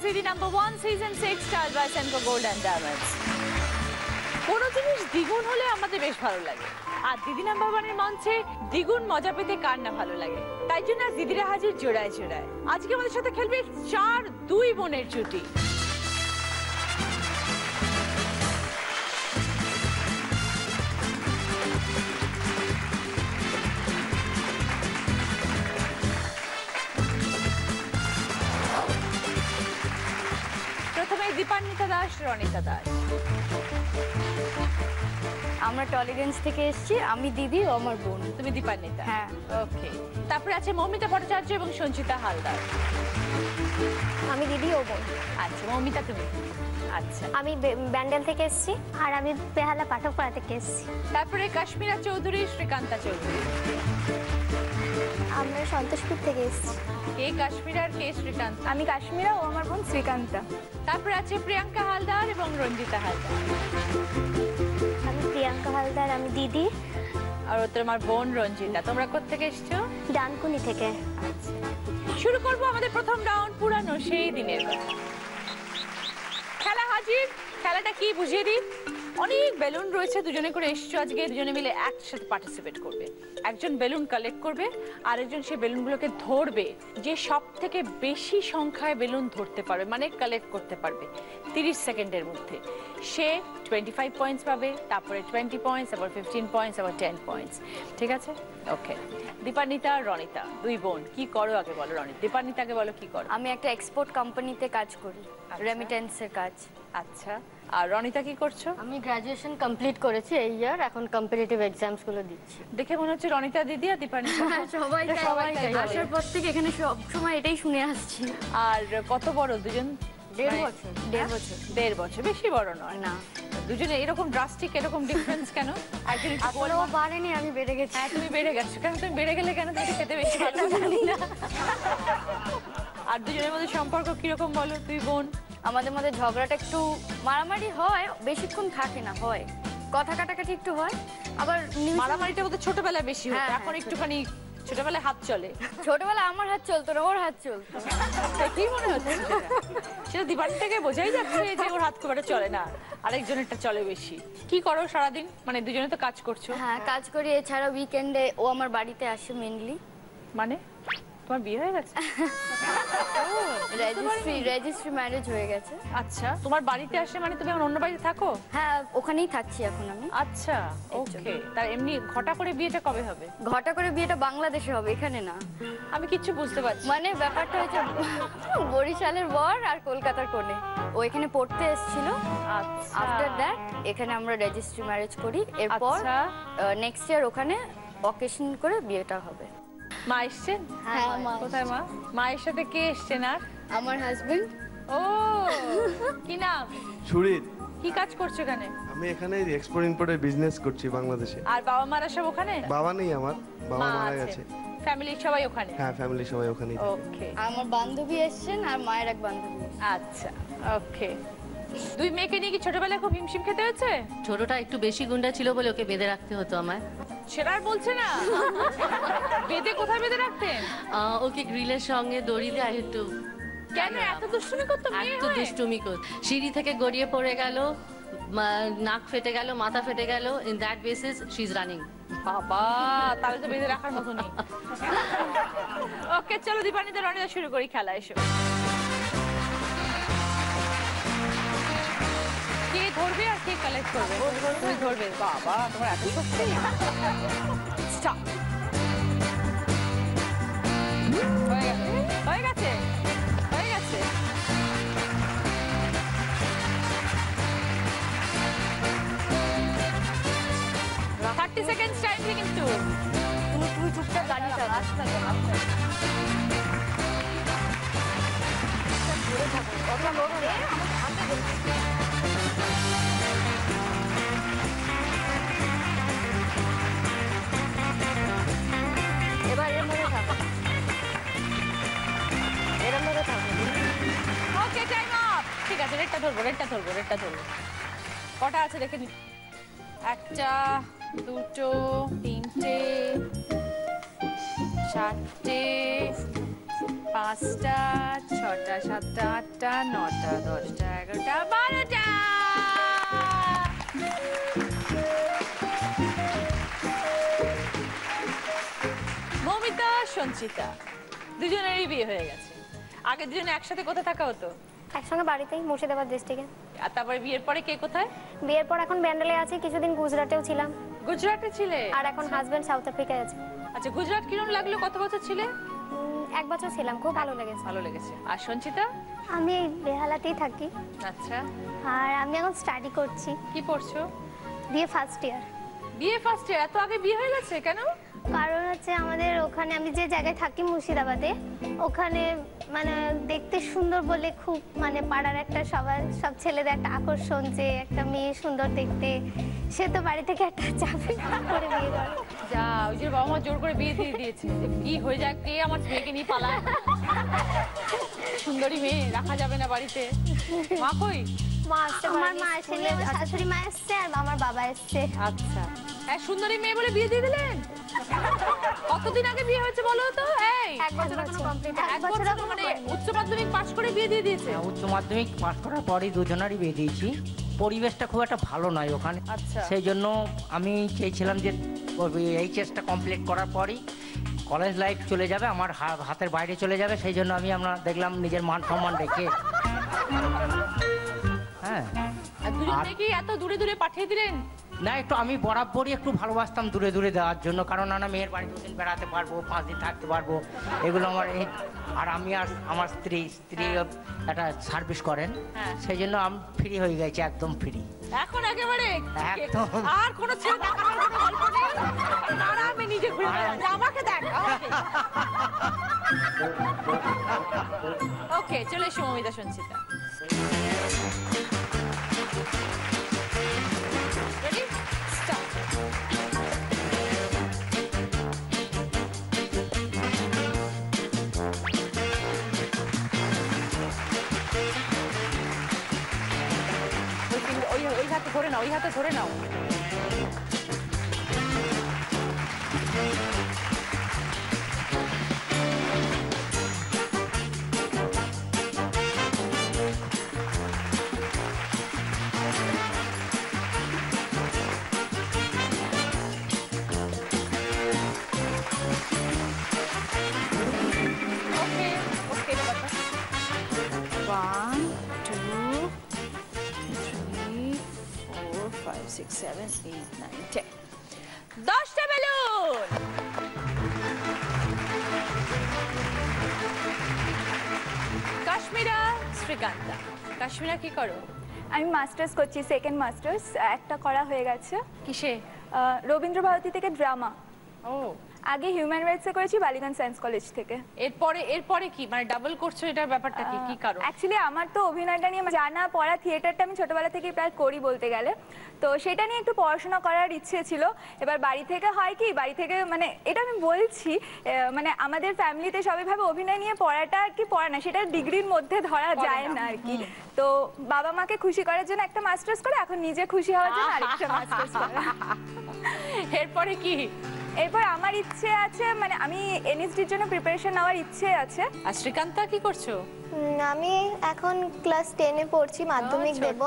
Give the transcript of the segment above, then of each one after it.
দিদি number 1 season 6 style by Senco Gold and Diamonds. কোনো জিনিস দ্বিগুণ হলে আমাদের বেশ ভালো লাগে, আর দিদি নাম্বার 1 এর মঞ্চে দ্বিগুণ মজা পেতে কার না ভালো লাগে। তাই জন্য আজ দিদিরা হাজির জোড়ায় জোড়ায়। আজকে আমাদের সাথে খেলবে 2 বোনের জুটি। প্রথমে দীপান্বিতা দাস, রনিতা দাস। আমরা টলিগঞ্জ থেকে এসেছি, আমি দিদি ও আমার বোন। তুমি দীপান্বিতা? হ্যাঁ। ওকে। তারপরে আছে মৌমিতা ভট্টাচার্য এবং সঞ্চিতা হালদার। আমি দিদি ও বোন। আচ্ছা, মৌমিতা তুমি? আচ্ছা। আমি ব্যান্ডেল থেকে এসেছি, আর আমি বেহালা পাঠকপাড়া থেকে এসেছি। তারপরে কাশ্মীরা চৌধুরী, শ্রীকান্তা চৌধুরী। আমরা সন্তোষপুর থেকে এসেছি। কে কাশ্মীরা আর কে শ্রীকান্ত? আমি কাশ্মীরা ও আমার বোন শ্রীকান্তা। তারপরে আছে প্রিয়াঙ্কা হালদার এবং রঞ্জিতা হালদার। আমি প্রিয়াঙ্কা হালদার, আমি দিদি। আর তোমার বোন রঞ্জিতা। তোমরা কোত্থেকে এসছো? ডানকুনি থেকে। শুরু করবো আমাদের প্রথম রাউন্ড, পুরানো সেই দিনের কথা। খেলা হাজির। খেলাটা কি বুঝিয়ে দিই। অনেক বেলুন রয়েছে, দুজনে করে এসছো আজকে, দুজনে মিলে একসাথে পার্টিসিপেট করবে। একজন বেলুন কালেক্ট করবে, আর একজন সেই বেলুনগুলোকে ধরবে। যে সব থেকে বেশি সংখ্যায় বেলুন ধরতে পারবে, মানে কালেক্ট করতে পারবে 30 সেকেন্ডের মধ্যে, সে 25 পয়েন্টস পাবে, তারপরে 20 পয়েন্টস, আবার 15 পয়েন্টস, আবার 10 পয়েন্টস। ঠিক আছে? ওকে। দীপান্বিতা আর রনিতা, 2 বোন, কি করো আগে বলো। দীপান্বিতাকে বলো কি করো। আমি একটা এক্সপোর্ট কোম্পানিতে কাজ করি, রেমিটেন্সের কাজ। আচ্ছা। আর রনিতা কি করছো? আমি গ্র্যাজুয়েশন কমপ্লিট করেছি এই ইয়ার, এখন কম্পিটিটিভ এক্সামস গুলো দিচ্ছি। দেখে মনে হচ্ছে রনিতা দিদি আর দীপান্বিতা। সবাই আসার পর থেকে এখানে সব সময় এটাই শুনে আসছি। আর কত বড় দুজন? 1.5 বছর। 1.5 বছর, বেশি বড় নয় না। দুজনে এরকম ড্রাস্টিক, এরকম ডিফারেন্স কেন? একজন একটু আসলে ও বাড়েনি, আমি বেড়ে গেছি। হ্যাঁ, তুমি বেড়ে গেছো। কেন তুমি বেড়ে গেলে কেন? তুমি খেতে বেশি ভালো জানি না। আর দুজনের মধ্যে সম্পর্ক কিরকম বলো, তুই বোন? আমাদের মধ্যে ঝগড়াটা একটু মারামারি হয়, বেশিক্ষণ থাকে না, হয় কথা কাটাকাটি একটু হয়। আবার মারামারিটা বোধহয় ছোটবেলায় বেশি হতো, হ্যাঁ, এখন একটুখানি ছোটবেলায় হাত চলে। ছোটবেলায় আমার হাত চলতো না, ওর হাত চলতো। কি মনে হচ্ছে সেটা দীপান্বিতাকে বোঝাই যাচ্ছে যে ওর হাত খুব একটা চলে না, আরেকজনেরটা চলে বেশি। কি করো সারাদিন? মানে দুজনে তো কাজ করছো। হ্যাঁ, কাজ করি। এছাড়া উইকেন্ডে ও আমার বাড়িতে আসে মেইনলি। মানে তোমার বিয়ে হয়ে গেছে? রেজিস্ট্রি ম্যারেজ হয়ে গেছে। আচ্ছা, তোমার বাড়িতে আসে মানে তুমি এখন অন্য বাড়িতে থাকো? হ্যাঁ, ওখানেই থাকছি এখন আমি। আচ্ছা, ওকে। তার এমনি ঘটা করে বিয়েটা কবে হবে? ঘটা করে বিয়েটা বাংলাদেশে হবে, এখানে না। আমি কিচ্ছু বুঝতে পারছি। মানে ব্যাপারটা হচ্ছে বরিশালের বর আর কলকাতার কোণে, ও এখানে পড়তে এসেছিল। আচ্ছা। আফটার দ্যাট এখানে আমরা রেজিস্ট্রি ম্যারেজ করি। এরপর নেক্সট ইয়ার ওখানে অকেশন করে বিয়েটা হবে। মা এসছেন? হ্যাঁ, মা। কোথায় মা? মায়ের সাথে কে এসছেন? আর আমার হাজবেন্ড। ও, কি নাম? সুরিত। কি কাজ করছো এখানে? আমি এখানে এক্সপোর্ট ইম্পোর্টের বিজনেস করছি বাংলাদেশে। আর বাবা মারা সব ওখানে? বাবা নেই আমার, বাবা মা মারা আছে। গেছে। ফ্যামিলি সবাই ওখানে? হ্যাঁ, ফ্যামিলি সবাই ওখানেই। ওকে। আমার বান্ধবী এসেছেন আর মায়ের এক বান্ধবী। আচ্ছা, ওকে। 2 মেয়েকে নিয়ে কি ছোটবেলায় খুব হিমশিম খেতে হয়েছে? ছোটটা একটু বেশি গুন্ডা ছিল বলে ওকে বেঁধে রাখতে হতো আমায়। সেটা আর বলছে না। বেঁধে কোথায় বেঁধে রাখতেন? ওকে গ্রিলের সঙ্গে দড়ি দিয়ে একটু কেন এত দুষ্টুমি করতো মেয়ে এত হয়ে? দুষ্টুমি কর, সিঁড়ি থেকে গড়িয়ে পড়ে গেল, নাক ফেটে গেল, মাথা ফেটে গেল। In that basis she is running. বাবা, তাহলে তো বেঁধে রাখার মতনই। ওকে, চলো দীপান্বিতা রনিতা শুরু করি খেলা। এসো। কে ধরবে আর কে কালেক্ট করবে? তুমি ধরবে। বাবা, তোমার এত শক্তি। Stop. হয়ে গেছে, হয়ে গেছে। থার্টি সেকেন্ডস টাইম কিন্তু। তুমি চুপচাপ দাঁড়িয়ে থাকো। এবার এর মধ্যে থাকো, এর মধ্যে থাকো। ওকে, টাইম আপ। ঠিক আছে, রেডটা ধরবো, রেডটা ধরবো, রেডটা ধরবো। কটা আছে দেখে নি। 1, 2, 3, 4, 5, 5টা 6টা 7টা 8টা 9টা 10টা 11টা 12টা। মৌমিতা সঞ্চিতা দুজনেরই বিয়ে হয়ে গেছে। আগে দুজনে একসাথে কোথায় থাকা হতো? একসঙ্গে বাড়িতেই, মুর্শিদাবাদ ডিস্ট্রিক্টে। আর তারপরে বিয়ের পরে কে কোথায়? বিয়ের পর এখন ব্যান্ডেলে আছি, কিছুদিন গুজরাটেও ছিলাম। গুজরাটে ছিলে? আর এখন হাজবেন্ড সাউথ আফ্রিকায় আছে। আচ্ছা, গুজরাট কিরম লাগলো? কত বছর ছিলে? 1 বছর ছিলাম, খুব ভালো লেগেছে। ভালো লেগেছে। আর সঞ্চিতা? আমি এই বেহালাতেই থাকি। আচ্ছা, আর আমি এখন স্টাডি করছি, কি পড়ছো? বিয়ে ফার্স্ট ইয়ার। বিয়ে ফার্স্ট ইয়ার? এত আগে বিয়ে হয়ে গেছে কেন? কারণ হচ্ছে আমাদের ওখানে, আমি যে জায়গায় থাকি মুর্শিদাবাদে, ওখানে মানে দেখতে সুন্দর বলে খুব মানে পাড়ার একটা সব ছেলেদের একটা আকর্ষণ যে একটা মেয়ে সুন্দর দেখতে, সে তো বাড়ি থেকে একটা চাপে করে বিয়ে করে। যা, ওই যে বাবা মা জোর করে বিয়ে দিয়ে দিয়েছে যে কি হয়ে যায়, কে আমার মেয়েকে নিয়ে পালায়। সুন্দরী মেয়ে রাখা যাবে না বাড়িতে। মা কই? আমার মা আসেনি, আমার শাশুড়ি মা এসছে আর আমার বাবা এসছে। আচ্ছা, হ্যাঁ, সুন্দরী মেয়ে বলে বিয়ে দিয়ে দিলেন? কতদিন আগে বিয়ে হয়েছে বলো তো? এই 1 বছর এখনো কমপ্লিট, 1 বছর মানে উচ্চ মাধ্যমিক পাশ করে বিয়ে দিয়ে দিয়েছে? উচ্চ মাধ্যমিক পাশ করার পরই দুজনারই বিয়ে দিয়েছি। পরিবেশটা খুব একটা ভালো নয় ওখানে, আচ্ছা। সেই জন্য আমি চেয়েছিলাম যে এইচএসটা কমপ্লিট করার পরই কলেজ লাইফ চলে যাবে, আমার হাতের বাইরে চলে যাবে, সেই জন্য আমরা দেখলাম নিজের মান সম্মান রেখে। হ্যাঁ, আর দুজনে কি এত দূরে দূরে পাঠিয়ে দিলেন? না, একটু আমি বরাবরই একটু ভালোবাসতাম দূরে দূরে দেওয়ার জন্য, কারণ না মেয়ের বাড়ি 2 দিন বেড়াতে পারবো, 5 দিন থাকতে পারবো, এগুলো আমার আর আমি আর আমার স্ত্রী একটা সার্ভিস করেন, সেই জন্য আমি ফ্রি হয়ে গেছি, একদম ফ্রি এখন একেবারে। একদম। আর কোনো ছেলে দেখার কোনো গল্প নেই? না, আমি নিজে ঘুরে বেড়াচ্ছি, আমাকে দেখ। ওকে, চলে এসো মৌমিতা সঞ্চিতা। Ready? Start. ওই হাতে ধরে নাও, ওই হাতে ধরে নাও। ওকে, ওকে, বাবা। 1 2 3 4 5 6 7 8 9 10 10টা বেলুন। কাশ্মীরা শ্রীকান্তা। কাশ্মীরা কি করো? আমি মাস্টার্স করছি, সেকেন্ড মাস্টার্স, একটা করা হয়ে গেছে। কিসে? রবীন্দ্র ভারতী থেকে ড্রামা। ও, আগে হিউম্যান রাইটসে করেছি বালিগঞ্জ সায়েন্স কলেজ থেকে। এরপরে কি মানে ডাবল করছো? এটার ব্যাপারটা কি, কি কারণ? অ্যাকচুয়ালি আমার তো অভিনয়টা নিয়ে জানা পড়া, থিয়েটারটা আমি ছোটবেলা থেকেই প্রায় করি বলতে গেলে, তো সেটা নিয়ে একটু পড়াশোনা করার ইচ্ছে ছিল। এবার বাড়ি থেকে হয় কি, বাড়ি থেকে মানে এটা আমি বলছি, মানে আমাদের ফ্যামিলিতে সবাই ভাবে অভিনয় নিয়ে পড়াটা আর কি পড়া না, সেটা ডিগ্রির মধ্যে ধরা যায় না আর কি। তো বাবা মাকে খুশি করার জন্য একটা মাস্টার্স করে, এখন নিজে খুশি হওয়ার জন্য আরেকটা মাস্টার্স করা। এরপরে কি? এরপর আমার ইচ্ছে আছে, মানে আমি এনএসডির জন্য প্রিপারেশন নেওয়ার ইচ্ছে আছে। আর শ্রীকান্তা কি করছো? আমি এখন ক্লাস 10 এ পড়ছি, মাধ্যমিক দেব।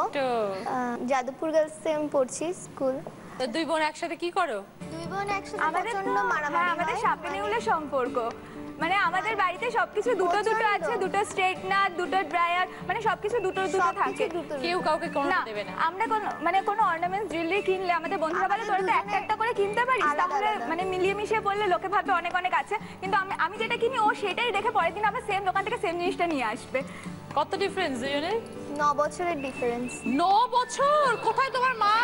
যাদবপুর গার্লসে আমি পড়ছি স্কুল। তো দুই বোন একসাথে কি করো? দুই বোন একসাথে আমাদের প্রচন্ড মারামারি হয়। আমাদের সাপে নেউলে সম্পর্ক, মানে আমাদের বাড়িতে সবকিছু দুটো দুটো আছে, দুটো স্ট্রেটনার, দুটো ড্রায়ার, মানে সবকিছু দুটো দুটো থাকে। কেউ কাউকে কোনো না, দেবে না। আমরা কোনো অর্নামেন্টস জুয়েলারি কিনলে আমাদের বন্ধুরা বলে তোরা তো একটা একটা করে কিনতে পারিস, তাহলে মানে মিলিয়ে মিশিয়ে বললে লোকে ভাবে অনেক অনেক আছে, কিন্তু আমি যেটা কিনি ও সেটাই দেখে পরের দিন আবার সেম দোকান থেকে সেম জিনিসটা নিয়ে আসবে। কত ডিফারেন্স দুজনের? 9 বছরের ডিফারেন্স। 9 বছর? কোথায় তোমার মা?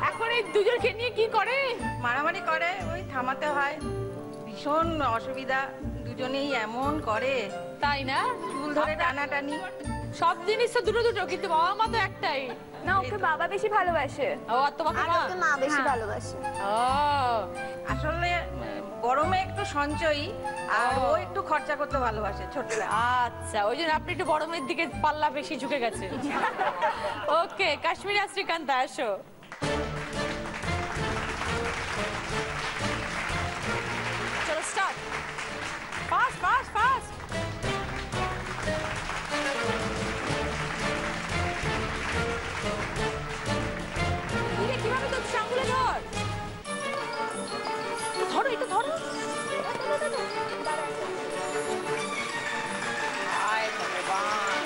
এখন এই দুজনকে নিয়ে কি করে? মারামারি করে, ওই থামাতে হয়, ভীষণ অসুবিধা, দুজনেই এমন করে, তাই না? চুল ধরে টানাটানি। সব জিনিস তো দুটো দুটো, কিন্তু বাবা মা তো একটাই। না, ওকে বাবা বেশি ভালোবাসে। ও, আর তোমাকে আর মা? ওকে মা বেশি ভালোবাসে। ও, আসলে গরমে একটু সঞ্চয়ী, আর ও একটু খরচা করতে ভালোবাসে ছোটরা। আচ্ছা, ওই জন্য আপনি একটু বড় মেয়ের দিকে পাল্লা বেশি ঝুঁকে গেছে। ওকে, কাশ্মীরা শ্রীকান্তা আসো। চলো স্টার্ট। Fast fast fast. একটু ধরো। হায় ভগবান।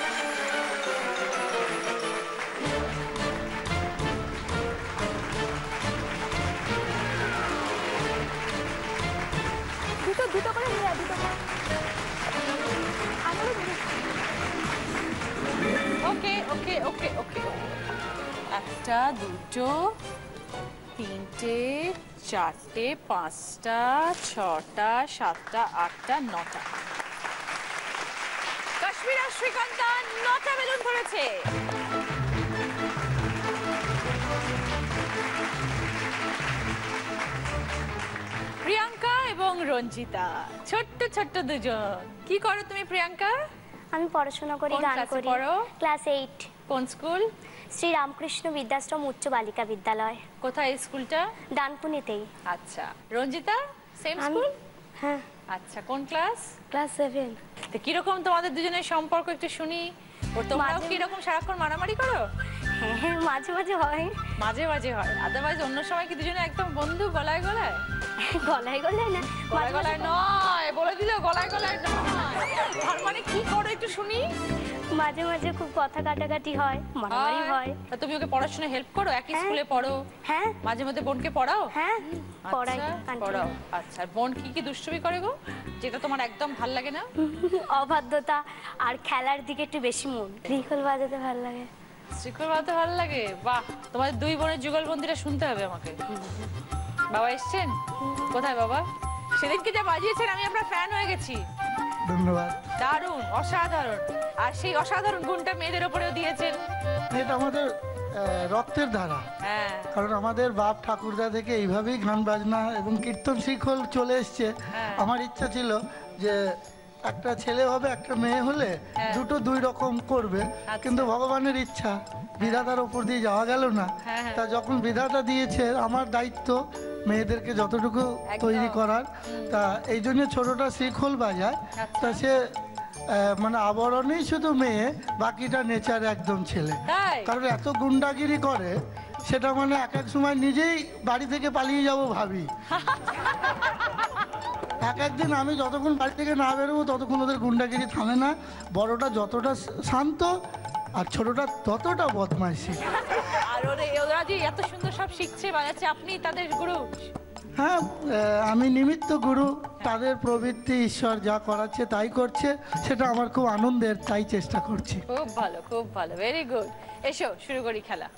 দুটো করে নিয়ে দুটো করে। ওকে ওকে ওকে ওকে, একটা, দুটো, তিনটে, চারটে, পাঁচটা, ছটা, সাতটা, আটটা, নটা। কাশ্মীর আর শ্রীকান্তা 9টা বেলুন ধরেছে। প্রিয়াঙ্কা এবং রঞ্জিতা, ছোট্ট ছোট্ট দুজন। কি করো তুমি প্রিয়াঙ্কা? আমি পড়াশোনা করি, কোন গান ক্লাসে করি। পড়ো? ক্লাস 8। কোন স্কুল? শ্রী রামকৃষ্ণ বিদ্যাশ্রম উচ্চ বালিকা বিদ্যালয়। কোথায় এই স্কুলটা? ডানকুনিতেই। আচ্ছা, রঞ্জিতা সেম আমি- স্কুল? হ্যাঁ, আচ্ছা, কোন ক্লাস? ক্লাস 7। তো কিরকম তোমাদের দুজনের সম্পর্ক একটু শুনি। ওর তোমরাও মাঝে- কিরকম সারাক্ষণ মারামারি করো? হ্যাঁ হ্যাঁ, মাঝে মাঝে হয়। মাঝে মাঝে হয়, আদারওয়াইজ অন্য সময় কি দুজনে একদম বন্ধু, গলায় গলায়? গলায় গলায় না, গলায় মাঝে গলায় মাঝে নয়, বলে দিল গলায় গলায় নয়। তার মানে কি করো একটু শুনি। মাঝে মাঝে খুব কথা কাটাকাটি হয়, মারামারি হয়। তা তুমি ওকে পড়াশোনা হেল্প করো? একই হ্যাঁ। স্কুলে পড়ো? হ্যাঁ মাঝে মধ্যে বোনকে পড়াও? হ্যাঁ, পড়াই আচ্ছা, continue। পড়াও। আচ্ছা, বোন কি কি দুষ্টুমি করে গো, যেটা তোমার একদম ভাল লাগে না? অবাধ্যতা আর খেলার দিকে একটু বেশি মন। রিকল বাজাতে ভালো লাগে। শিকড় বাঁধতে ভালো লাগে? বাহ, তোমাদের দুই বোনের যুগলবন্দিটা শুনতে হবে আমাকে। বাবা এসছেন? কোথায় বাবা? সেদিনকে যা বাজিয়েছেন আমি আপনার ফ্যান হয়ে গেছি। ধন্যবাদ। দারুণ, অসাধারণ। আর সেই অসাধারণ গুণটা মেয়েদের ওপরেও দিয়েছেন। এটা আমাদের রক্তের ধারা, হ্যাঁ কারণ আমাদের বাপ ঠাকুরদা থেকে এইভাবেই গান বাজনা এবং কীর্তন শিখল চলে এসছে। হ্যাঁ। আমার ইচ্ছা ছিল যে একটা ছেলে হবে একটা মেয়ে হলে হ্যাঁ। দুটো দুই রকম করবে, কিন্তু ভগবানের ইচ্ছা, বিধাতার ওপর দিয়ে যাওয়া গেল না। হ্যাঁ, হ্যাঁ। তা যখন বিধাতা দিয়েছে, আমার দায়িত্ব মেয়েদেরকে যতটুকু একদম। তৈরি করার। তা এই জন্য ছোটটা শিখল বাজায়। তা সে মানে আবরণেই শুধু মেয়ে, বাকিটা নেচার একদম ছেলে। তাই? কারণ এত গুন্ডাগিরি করে, সেটা মানে এক এক সময় নিজেই বাড়ি থেকে পালিয়ে যাব ভাবি। এক একদিন আমি যতক্ষণ বাড়ি থেকে না বেরোবো ততক্ষণ ওদের গুন্ডাগিরি থামে না। বড়টা যতটা শান্ত আর ছোটটা ততটা বদমাইশি। আর ওরা যে এত সুন্দর সব শিখছে, বাজাচ্ছে, আপনি তাদের গুরু? হ্যাঁ, আমি নিমিত্ত গুরু। তাদের প্রবৃত্তি ঈশ্বর যা করাচ্ছে তাই করছে, সেটা আমার খুব আনন্দের, তাই চেষ্টা করছি। খুব ভালো, খুব ভালো, ভেরি গুড। এসো শুরু করি খেলা।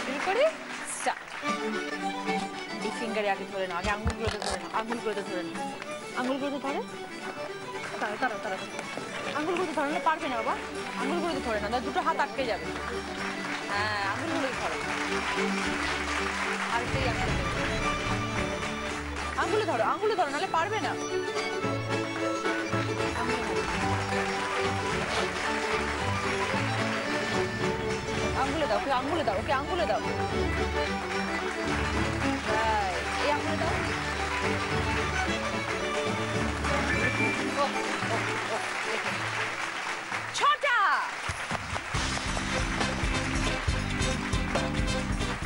শুরু করি, স্টার্ট। এই ফিঙ্গারে আগে ধরে নাও, আগে আঙুলগুলোতে ধরে নাও, আঙুলগুলোতে ধরে নাও, আঙুলগুলোতে ধরে তারা তারা তারা আঙুলগুলোতে ধরে না, পারবে না বাবা, আঙুলগুলোতে ধরে না, দুটো হাত আটকে যাবে। হ্যাঁ, আঙুলগুলোই ধরো, আর সেই আঙুলে ধরো, আঙুলে ধরো, নাহলে পারবে না। আঙুলে দাও, ওকে আঙুলে দাও, ওকে আঙুলে দাও। এই আঙুলে দাও। ছটা।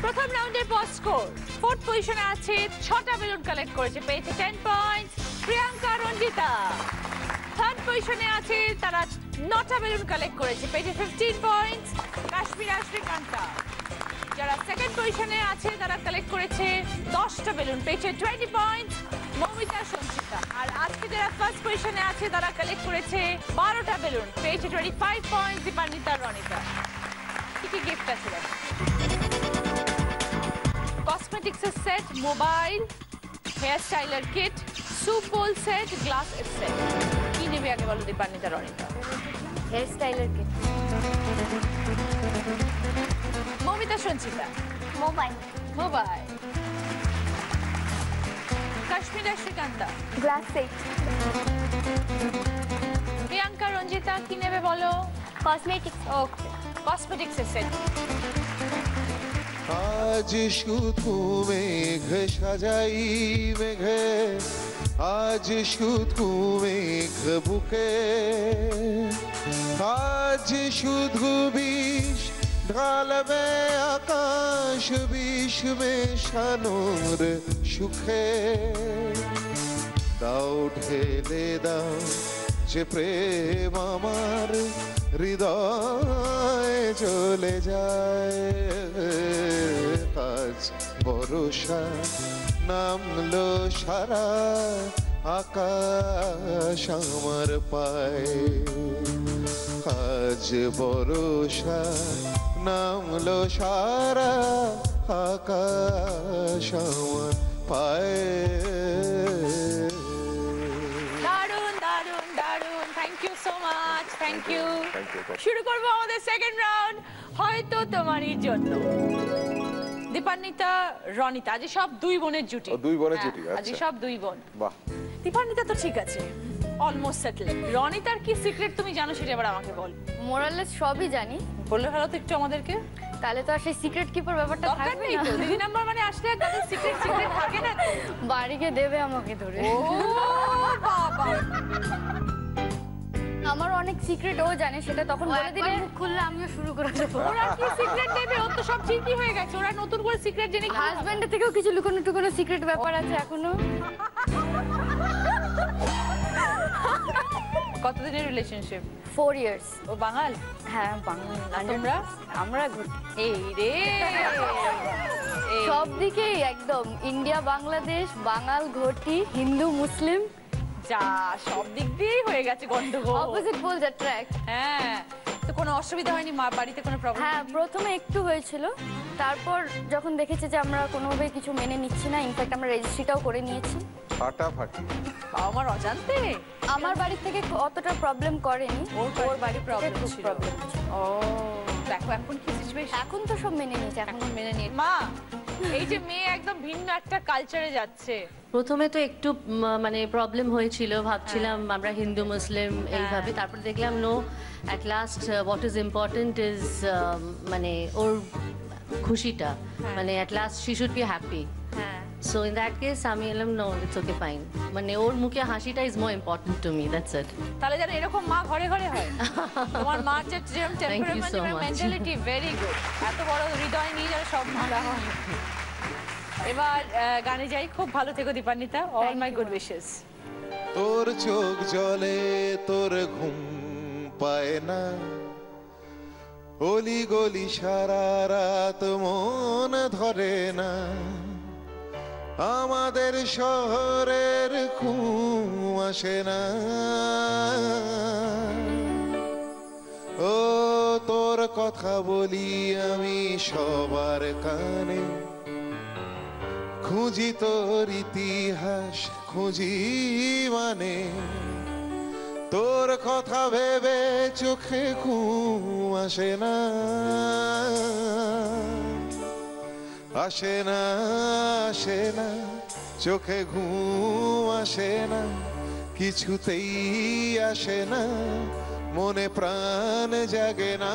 প্রথম রাউন্ডের বস স্কোর। ফোর্থ পজিশনে আছে, 6টা বেলুন কালেক্ট করেছে, পেয়েছে 10 পয়েন্টস প্রিয়াঙ্কা রঞ্জিতা। থার্ড পজিশনে আছে, তারা 9টা বেলুন কালেক্ট করেছে, পেয়েছে 15 পয়েন্টস কাশ্মীর আর শ্রীকান্তা। যারা সেকেন্ড পজিশনে আছে, তারা কালেক্ট করেছে 10টা বেলুন, পেয়েছে 20 পয়েন্টস মৌমিতা সঞ্চিতা। আর আজকে যারা ফার্স্ট পজিশনে আছে, তারা কালেক্ট করেছে 12টা বেলুন, পেয়েছে 25 পয়েন্টস দীপান্বিতা রনিতা। কি কি গিফট আছে দেখো? কসমেটিক্সের set, mobile, hair styler kit, soup bowl set, glass set. কি নেবে আগে বলো Dipanwita Ranita? Hair styler kit. Moumita Sanchita? Mobile. Mobile. Kashmir আর শ্রীকান্তা? গ্লাস 8। প্রিয়াঙ্কা রঞ্জিতা কি নেবে বলো? কসমেটিক্স। ওকে, কসমেটিক্সের সেট। আজ শুধু মেঘ সাজাই মেঘে, আজ শুধু মেঘ বুকে, আজ শুধু বিষ ঢালবে আকাশ বিষ মেশানোর সুখে দাও ঢেলে দাও যে প্রেম আমার হৃদয়ে চলে যায় আজ ভরসা নামলো সারা আকাশ আমার পায়ে আজ ভরসা নামলো সারা আকাশ আমার পায়ে দারুণ দারুণ দারুণ thank you so much thank you শুরু করবো আমাদের সেকেন্ড রাউন্ড হয়তো তোমারই জন্য দীপান্বিতা রনিতা আজ সব দুই বোনের জুটি দুই বোনের জুটি আজ সব দুই বোন বাহ দীপান্বিতা তো ঠিক আছে অলমোস্ট সেটেল রনিতার কি সিক্রেট তুমি জানো সেটা এবার আমাকে বল মোরালেস সবই জানি বললে ভালো তো একটু আমাদেরকে তাহলে তো আর সেই সিক্রেট কিপার ব্যাপারটা থাকবে না দিদি নাম্বার মানে আসলে তাদের সিক্রেট সিক্রেট থাকে না বাড়িকে দেবে আমাকে ধরে ও বাবা আমার অনেক সিক্রেট ও জানে সেটা তখন বলে দিলে মুখ খুললে আমিও শুরু করে দেবো ওরা কি সিক্রেট দেবে ও তো সব ঠিকই হয়ে গেছে ওরা নতুন করে সিক্রেট জেনে কি হাজবেন্ডের থেকেও কিছু লুকোনো টুকোনো সিক্রেট ব্যাপার আছে এখনো কতদিনের রিলেশনশিপ 4 ইয়ার্স ও বাঙাল হ্যাঁ বাঙাল তোমরা আমরা এই রে সব দিকেই একদম ইন্ডিয়া বাংলাদেশ বাঙাল ঘটি হিন্দু মুসলিম যা সব দিক দিয়েই হয়ে গেছে গন্ডগোল অপোজিট পোলস অ্যাট্রাক্ট হ্যাঁ তো কোনো অসুবিধা হয়নি মা বাড়িতে কোনো প্রবলেম হ্যাঁ প্রথমে একটু হয়েছিল তারপর যখন দেখেছে যে আমরা কোনোভাবে কিছু মেনে নিচ্ছি না ইনফ্যাক্ট আমরা রেজিস্ট্রিটাও করে নিয়েছি ফাটাফাটি আমার অজান্তে আমার বাড়ি থেকে অতটা প্রবলেম করেনি ওর বাড়ি প্রবলেম ছিল ও দেখো এখন কি সিচুয়েশন এখন তো সব মেনে নিয়েছে এখন মেনে নিয়ে মা এই যে মেয়ে একদম ভিন্ন একটা কালচারে যাচ্ছে প্রথমে তো একটু মানে প্রবলেম হয়েছিল ভাবছিলাম আমরা হিন্দু মুসলিম এইভাবে তারপর দেখলাম know at last what is important is মানে ওর খুশিটা মানে at last she should be happy so in that case আমি এলাম নো ইটস ওকে ফাইন মানে ওর মুখে হাসিটা is more important to me that's it তাহলে যেন এরকম মা ঘরে ঘরে হয় তোমার মার যে টেম্পারামেন্ট এবং মেন্টালিটি ভেরি গুড এত বড় হৃদয় নিয়ে যেন সব মারা হয় এবার গানে যাই খুব ভালো থেকো Dipanwita all my good wishes তোর চোখ জলে তোর ঘুম পায় না অলি গলি সারা রাত মন ধরে না আমাদের শহরের ঘুম আসে না ও তোর কথা বলি আমি সবার কানে খুঁজি তোর ইতিহাস খুঁজি মানে তোর কথা ভেবে চোখে ঘুম আসে না আসে না আসে না চোখে ঘুম আসে না কিছুতেই আসে না মনে প্রাণ জাগে না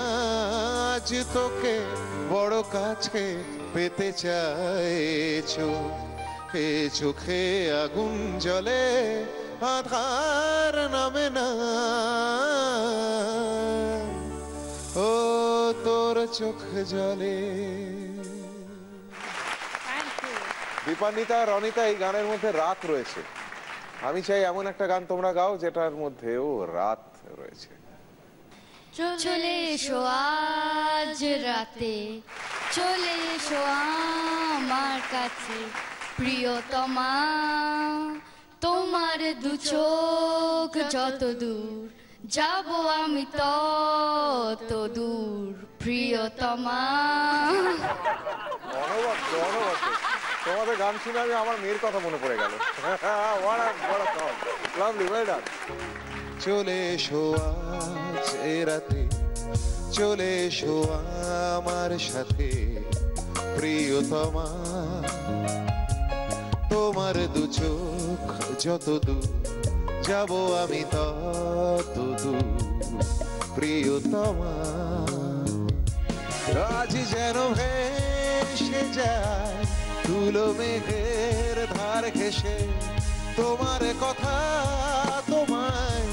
আজ তোকে বড় কাছে পেতে চাইছো এ চোখে আগুন জ্বলে আধার নামে না ও তোর চোখ জলে দীপান্বিতা রনিতা এই গানের মধ্যে রাত রয়েছে আমি চাই এমন একটা গান তোমরা গাও যেটার মধ্যেও রাত রয়েছে চলে এসো আজ রাতে চলে এসো আমার কাছে প্রিয়তমা তোমার দু চোখ যত দূর যাব আমি তত দূর প্রিয়তমা তোমাদের গান শুনে আমি আমার মেয়ের কথা মনে পড়ে গেল চলে এসো আজ এ রাতে চলে এসো আমার সাথে প্রিয়তমা তোমার দু চোখ যত দূর যাব আমি তত দূর প্রিয়তমা আজ যেন ভেসে যায় তুলো মেঘের ধার ঘেসে তোমার কথা তোমায়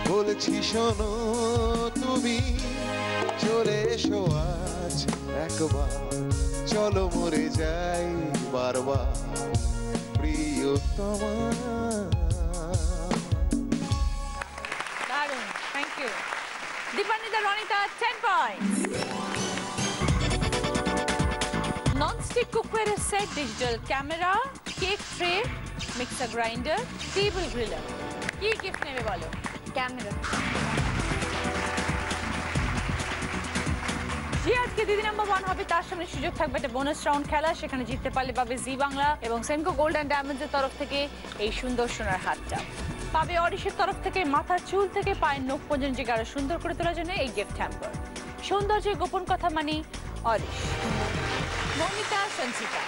বলছি শোনো তুমি চলে এসো আজ একবার, চলো মরে যাই বারবার প্রিয়তমা। দারুণ, thank you. Dipanwita, Ranita 10 points. Nonstick cookware set, digital camera, cake tray, mixer grinder, table griller. কি গিফট নেবে বলো? ক্যামেরা। যে আজকে দিদি নাম্বার 1 হবে তার সামনে সুযোগ থাকবে একটা বোনাস রাউন্ড খেলা, সেখানে জিততে পারলে পাবে জি বাংলা এবং সেমকো গোল্ড অ্যান্ড ডায়মন্ডসের তরফ থেকে এই সুন্দর সোনার হাতটা, পাবে অরিশের তরফ থেকে মাথার চুল থেকে পায়ের নখ পর্যন্ত আরো সুন্দর করে তোলার জন্য এই গিফট হ্যাম্পার। সৌন্দর্যের গোপন কথা মানে অরিশ। মৌমিতা, সঞ্চিতা,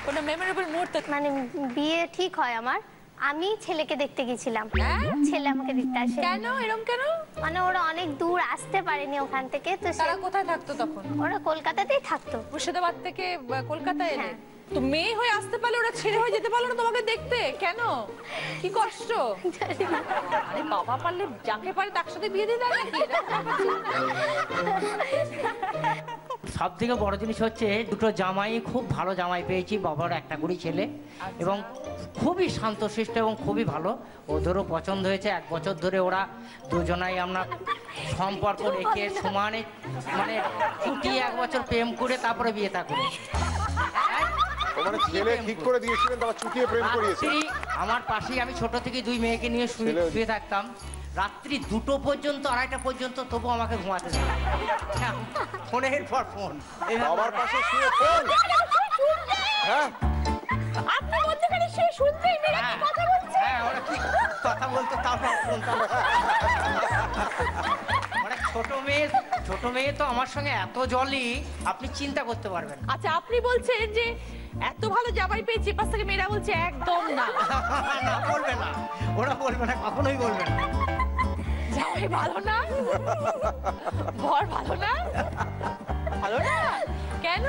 কোনো মেমোরেবল মুহূর্ত? মানে বিয়ে ঠিক হয় আমার, আমি ছেলেকে দেখতে গেছিলাম, ছেলে আমাকে দেখতে আসে। কেন এরকম কেন? মানে ওরা অনেক দূর আসতে পারেনি ওখান থেকে, তো তারা কোথায় থাকতো তখন? ওরা কলকাতাতেই থাকতো। মুর্শিদাবাদ থেকে কলকাতায় এলে তো মেয়ে হয়ে আসতে পারলে, ওরা ছেড়ে হয়ে যেতে পারলো না তোমাকে দেখতে? কেন, কি কষ্ট? আরে বাবা পারলে যাকে পারে তার সাথে বিয়ে দিয়ে দেয় নাকি? সব থেকে বড় জিনিস হচ্ছে দুটো জামাই, খুব ভালো জামাই পেয়েছি, বাবার একটা করে ছেলে এবং খুবই শান্তশিষ্ট এবং খুবই ভালো, ওদেরও পছন্দ হয়েছে। 1 বছর ধরে ওরা দুজনাই আমরা সম্পর্ক রেখে সমানে মানে চুটিয়ে 1 বছর প্রেম করে তারপরে বিয়ে থা করি। মানে ছেলে ঠিক করে দিয়েছিলেন, তারপর চুটিয়ে প্রেম করিয়েছেন। আমার পাশেই আমি ছোট থেকে 2 মেয়েকে নিয়ে শুয়ে থাকতাম, রাত্রি 2টো পর্যন্ত 2:30টা পর্যন্ত, তবু আমাকে ঘুমাতে দেয় ফোনের পর ফোন। বাবার পাশে শুয়ে ফোন? হ্যাঁ, আপনার মধ্যখানে সে শুনতেই মেয়েরা কি কথা বলছে? হ্যাঁ, ওরা কি কথা বলতো তাও শুনতাম। ছোট মেয়ে তো আমার সঙ্গে এত জলই আপনি চিন্তা করতে পারবেন। আচ্ছা, আপনি বলছেন যে এত ভালো জামাই পেয়েছি, পাশ থেকে মেয়েরা বলছে একদম না। না, বলবে না, ওরা বলবে না, কখনোই বলবে না। জামাই ভালো না, বর ভালো না, ভালো না কেন?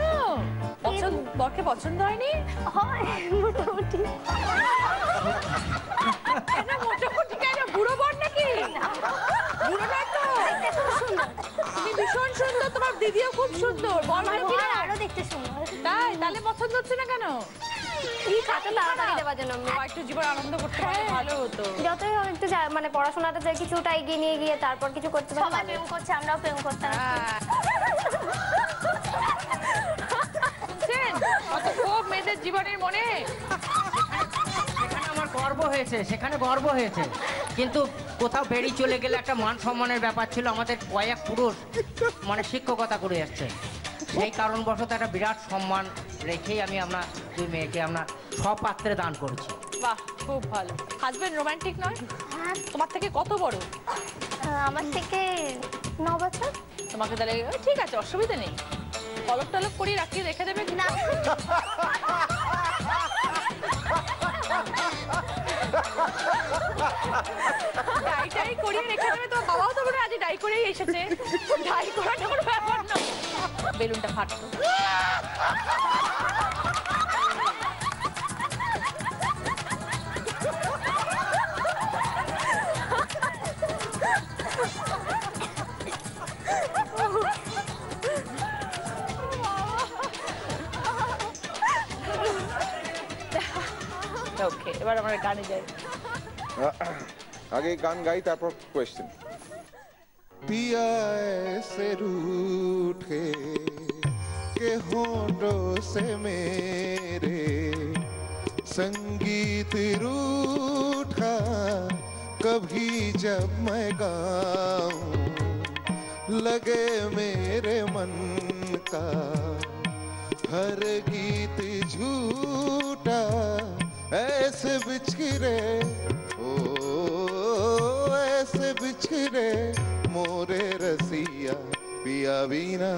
বরকে পছন্দ হয়নি? হয় মোটামুটি। কেন মোটামুটি কেন? বুড়ো বর নাকি? বুড়ো নয় তো, তুমি ভীষণ সুন্দর, তোমার দিদিও খুব সুন্দর, বর আরো দেখতে সুন্দর। তাই? তাহলে পছন্দ হচ্ছে না কেন? একটু জীবন আনন্দ করতে পারলে ভালো হতো। যতই হোক একটু মানে পড়াশোনাটা যে কিছুটা এগিয়ে নিয়ে গিয়ে তারপর কিছু করতে পারলে সবাই প্রেম করছে, আমরাও প্রেম করতাম। মেয়েদের জীবনের মনে আমার গর্ব হয়েছে, সেখানে গর্ব হয়েছে, কিন্তু কোথাও বেরিয়ে চলে গেলে একটা মান সম্মানের ব্যাপার ছিল। আমাদের কয়েক পুরুষ মানে শিক্ষকতা করে আসছে, সেই কারণবশত একটা বিরাট সম্মান রেখেই আমি আমরা 2 মেয়েকে আমরা সব পাত্রে দান করেছি। বাহ, খুব ভালো। হাজবেন্ড রোমান্টিক নয়? তোমার থেকে কত বড়? আমার থেকে 9 বছর। তোমাকে তাহলে ঠিক আছে, অসুবিধা নেই, কলপ টলপ করিয়ে রাখিয়ে রেখে দেবে না? ডাই করিয়ে রেখে দেবে। তোমার বাবাও তো মনে হয় আজ ডাই করেই এসেছে। ডাই করাটা কোনো ব্যাপার না। বেলুনটা ফাটতো। ওকে, এবার আমরা গানে যাই। আগে গান গাই, তারপর কোয়েশ্চেন। पिया ऐसे रूठे के होठों से मेरे संगीत रूठा, कभी जब मैं गाऊं लगे मेरे मन का हर गीत झूठा, ऐसे बिछड़े ओ ऐसे बिछड़े মোরে রসিয়া পিয়া বিনা।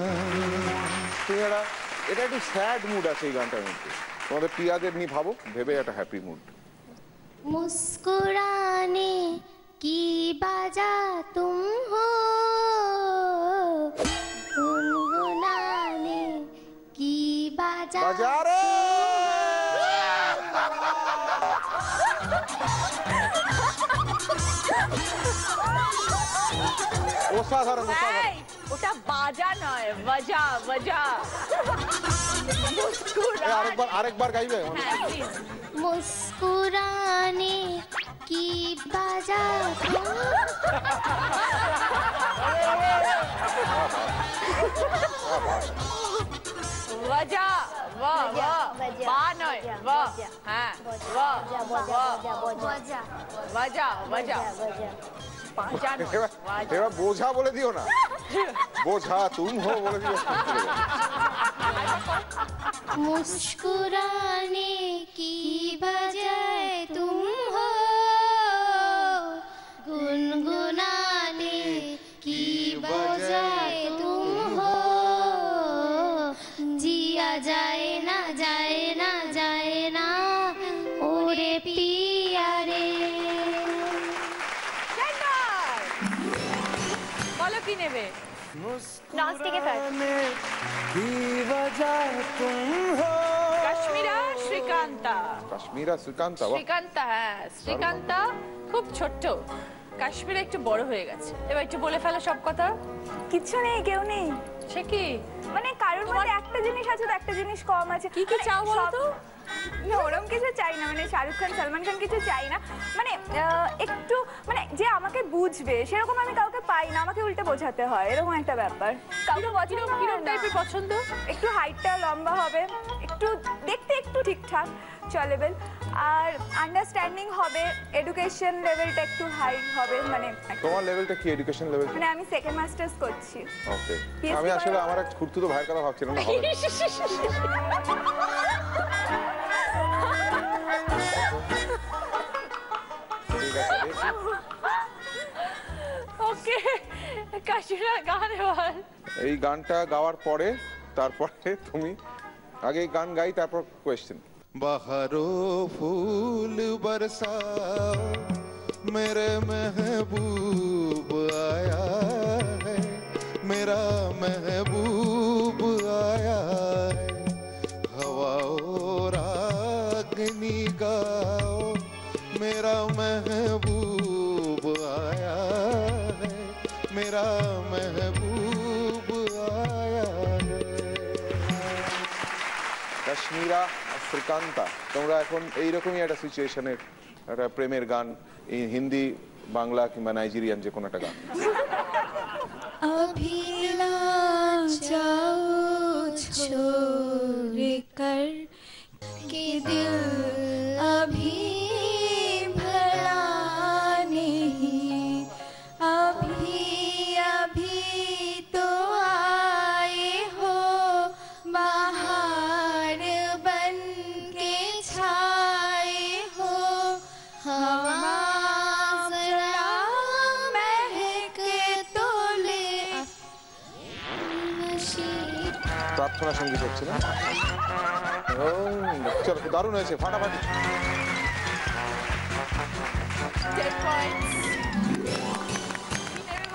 এটা একটু স্যাড মুড আছে এই গানটার মধ্যে, তোমাদের পিয়াদের নিয়ে ভাবো, ভেবে একটা হ্যাপি মুড। मुस्कुराने की वजह तुम हो, गुनगुनाने की वजह बजा रे। অসাধারণ অসাধারণ এই, ওটা বাজা নয়, বাজা বাজা। আরেকবার গাইবে? হ্যাঁ, please। मुस्कुराने की वजह বাজা, বাহ বাহ, বা নয়, বাহ, হ্যাঁ, বাহ, বাহ, বাজা, বাজা। বাজা নয়, বাজা। এবার বোঝা বলে দিও না, বোঝা তুম হো বলে দিও। मुस्कुराने की बजाय तुम हो, गुनगुनाने की बजाय तुम हो, जिया जाए ना जाए ना जाए ना ओरे पिया रे। বলো কি নেবে? ননস্টিকের কাশ্মীরা শ্রীকান্তা। কাশ্মীরা শ্রীকান্তা, বাহ। শ্রীকান্তা, হ্যাঁ শ্রীকান্তা খুব ছোট্ট, কাশ্মীরে একটু বড় হয়ে গেছে। এবার একটু বলে ফেলো সব কথা। কিচ্ছু নেই, কেউ নেই। সে কি মানে কারোর মধ্যে একটা জিনিস আছে তো একটা জিনিস কম আছে। কি কি চাও বলো তো? না ওরকম কিছু চাই না, মানে শাহরুখ খান সালমান খান কিছু চাই না, মানে একটু মানে যে আমাকে বুঝবে সেরকম আমি কাউকে পাই না, আমাকে উল্টে বোঝাতে হয়, এরকম একটা ব্যাপার। কাউকে কিরকম টাইপের পছন্দ? একটু হাইটটা লম্বা হবে, একটু দেখতে একটু ঠিকঠাক চলেবেল, আর আন্ডারস্ট্যান্ডিং হবে, এডুকেশন লেভেলটা একটু হাই হবে। মানে তোমার লেভেলটা কি, এডুকেশন লেভেল? মানে আমি সেকেন্ড মাস্টার্স করছি। ওকে, আমি আসলে আমার এক খুঁড়তুতো ভাইয়ের কথা ভাবছিলাম না, হবে না। ঠিক আছে, ওকে, কাশ্মীরা গান বল। এই গানটা গাওয়ার পরে তারপরে তুমি আগে গান গাই, তারপর কোয়েশ্চেন। বাহারো ফুল বরসাও মেরে মেহবুব আয়া है मेरा महबूब आया है हवाओ रागनी गाओ मेरा महबूब आया है मेरा महबूब आया है। কাশ্মীরা শ্রীকান্তা, তোমরা এখন এইরকমই একটা সিচুয়েশনের একটা প্রেমের গান, এই হিন্দি বাংলা কিংবা নাইজেরিয়ান যে কোনো একটা গান। अभी ना जाओ छोड़ कर के दिल अभी भरा नहीं अभी अभी तो आए हो बाहर बन के छाए हो हवा প্রার্থনা সঙ্গীত হচ্ছে না? চলো, দারুণ হয়েছে, ফাটাফাটি।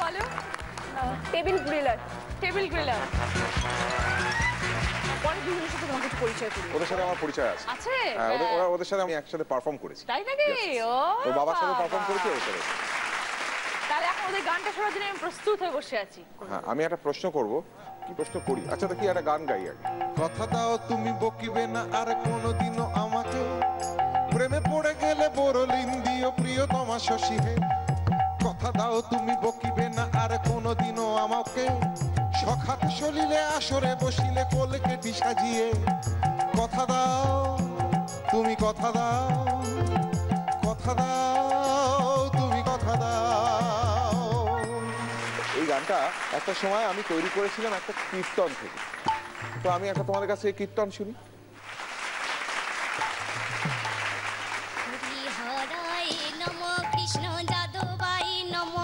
বলো। Table griller. Table griller. পরে দুজনের সাথে তোমাকে একটু পরিচয় করি। ওদের সাথে আমার পরিচয় আছে। আছে? হ্যাঁ, ওদের সাথে আমি একসাথে পারফর্ম করেছি। তাই নাকি? ও ওর বাবার সাথে পারফর্ম করেছি, ওর সাথে। তাহলে এখন ওদের গানটা শোনার জন্য আমি প্রস্তুত হয়ে বসে আছি। হ্যাঁ, আমি একটা প্রশ্ন করব। কি প্রশ্ন করি? আচ্ছা, দেখি একটা গান গাই আগে। কথা দাও তুমি বকিবে না আর কোনোদিনও আমাকে, প্রেমে পড়ে গেলে বড়লিন দিও প্রিয়তমা শশী হে। কথা দাও তুমি বকিবে না আর কোনোদিনও আমাকে, সখাত সলিলে আসরে বসিলে কোল কেটি সাজিয়ে। কথা দাও তুমি, কথা দাও, কথা দাও তুমি, কথা দাও। এই গানটা একটা সময় আমি তৈরি করেছিলাম একটা কীর্তন থেকে, তো আমি একটা তোমাদের কাছে এই কীর্তন শুনি। কৃষ্ণ যাদবাই নম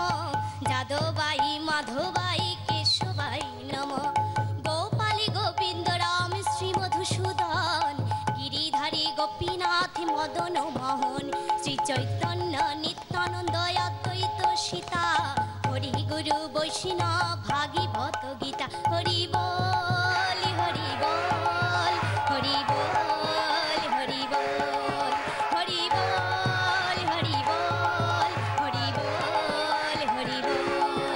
যাদবাই মাধবাই কেশবাই নম গোপালী গোবিন্দ রাম শ্রী মধুসূদন গিরিধারী গোপীনাথ মদন মোহন শ্রী চৈতন্য নিত্যানন্দ অদ্বৈত সীতা হরি গুরু বৈষ্ণব ভাগবত গীতা হরি বল হরি বল হরি বল হরি বল হরি বল হরি বল হরি বল হরি বল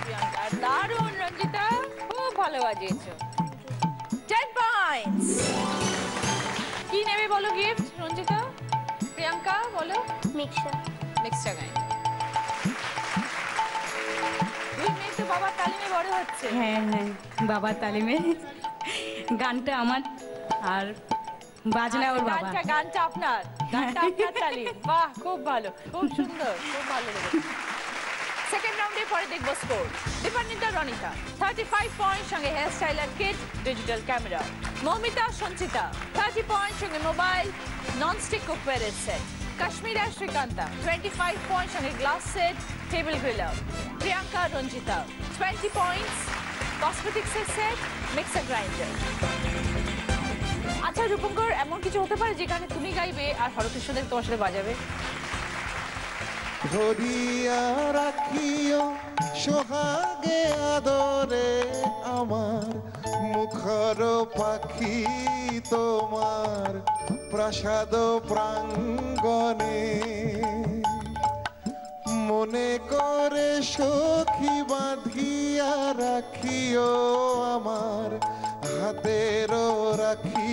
প্রিয়াঙ্কা, দারুণ রঞ্জিতা, খুব ভালো বাজিয়েছো। 10 পয়েন্টস। কি নেবে বলো গিফট রঞ্জিতা? প্রিয়াঙ্কা বলো। মিক্সচার। মিক্সচার গাইন। দুই মেয়ে তো বাবার তালিমে বড় হচ্ছে। হ্যাঁ হ্যাঁ, বাবার তালিমে। গানটা আমার আর বাজনা ওর বাবা। গানটা আপনার, গানটা আপনার তালিম। বাহ, খুব ভালো, খুব সুন্দর, খুব ভালো লেগেছে। সেকেন্ড রাউন্ডে পরে দেখবো স্কোর। দীপান্বিতা রনিতা 35 পয়েন্ট, সঙ্গে hair styler kit, digital camera. Moumita Sanchita 30 point, সঙ্গে মোবাইল, ননস্টিক কুকওয়্যারের সেট। কাশ্মীরা শ্রীকান্তা 25 পয়েন্ট, সঙ্গে glass set, table griller. Priyanka Ranjita 20 points, কসমেটিক্সের সেট, মিক্সার গ্রাইন্ডার। আচ্ছা রূপঙ্কর, এমন কিছু হতে পারে যেখানে তুমি গাইবে আর হরকৃষ্ণদেব তোমার সাথে বাজাবে? ধরিয়া রাখিও সোহাগে আদরে আমার মুখর পাখি তোমার প্রাসাদ প্রাঙ্গণে মনে করে সখী বাঁধিয়া রাখিও আমার হাতের রাখি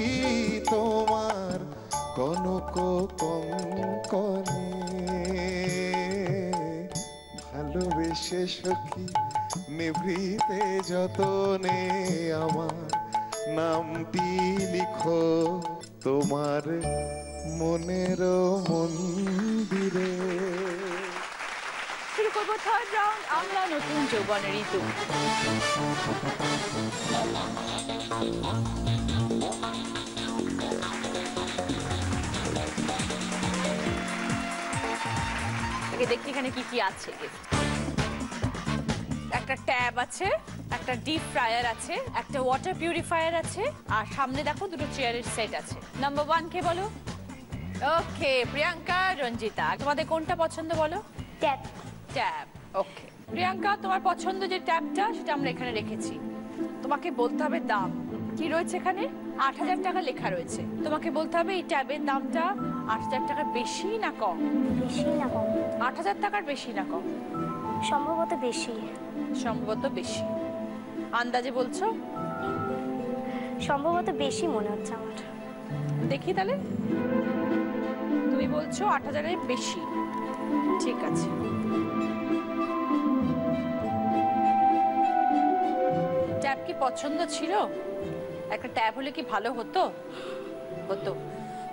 তোমার কনক কঙ্কনে ভালোবেসে সখী নিভৃতে যতনে আমার নামটি লিখো তোমার মনের মন্দিরে। শুরু করবো থার্ড রাউন্ড, আমলা নতুন যৌবনের ঋতু। দেখি এখানে কি কি আছে। একটা ট্যাব আছে, একটা ডিপ ফ্রায়ার আছে, একটা ওয়াটার পিউরিফায়ার আছে, আর সামনে দেখো দুটো চেয়ারের সেট আছে। নাম্বার 1 কে বলো? ওকে, প্রিয়াঙ্কা রঞ্জিতা, তোমাদের কোনটা পছন্দ বলো? ট্যাব। ট্যাব, ওকে। প্রিয়াঙ্কা, তোমার পছন্দ যে ট্যাবটা সেটা আমরা এখানে রেখেছি। তোমাকে বলতে হবে দাম কি রয়েছে এখানে। 8000 টাকা লেখা রয়েছে। তোমাকে বলতে হবে এই ট্যাবের দামটা 8000 টাকার বেশি না কম? বেশি না কম? 8000 টাকার বেশি না কম? সম্ভবত বেশি। সম্ভবত বেশি। আন্দাজে বলছো? সম্ভবত বেশি মনে হচ্ছে আমার। দেখি তাহলে। তুমি বলছো 8000 এর বেশি, ঠিক আছে। ট্যাব কি পছন্দ ছিল? একটা ট্যাব হলে কি ভালো হতো? হতো।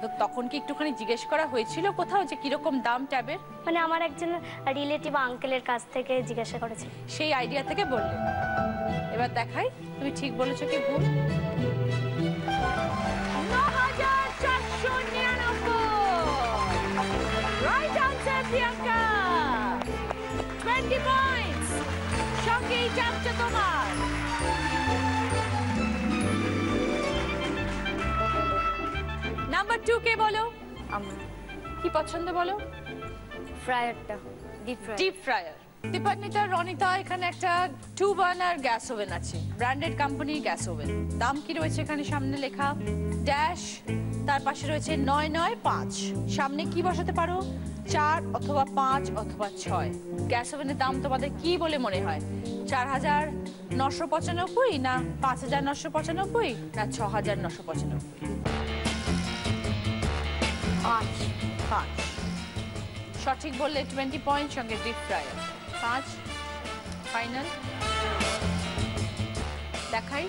তো তখন কি একটুখানি জিজ্ঞেস করা হয়েছিল কোথাও যে কিরকম দাম ট্যাবের? মানে আমার একজন রিলেটিভ আঙ্কেলের কাছ থেকে জিজ্ঞাসা করেছে, সেই আইডিয়া থেকে বললে। এবার দেখাই তুমি ঠিক বলেছো কি ভুল। 9499 রাইট আনসার প্রিয়াঙ্কা। 20 পয়েন্টস, সঙ্গে এই ট্যাবটা তোমার। নাম্বার 2 কে বলো? আমরা। কি পছন্দ বলো? ফ্রায়ারটা, ডিপ ফ্রায়ার। দীপান্বিতা রনিতা, এখানে একটা 2 বার্নার গ্যাস ওভেন আছে, ব্র্যান্ডেড কোম্পানির গ্যাস ওভেন। দাম কি রয়েছে এখানে সামনে লেখা? ড্যাশ, তার পাশে রয়েছে 995। সামনে কি বসাতে পারো? 4 অথবা 5 অথবা 6। গ্যাস ওভেনের দাম তোমাদের কি বলে মনে হয়? 4995 না 5995 না 6995? 5। সঠিক বললে 20 পয়েন্ট, সঙ্গে ডিপ ফ্রায়ার। 5 ফাইনাল। দেখাই।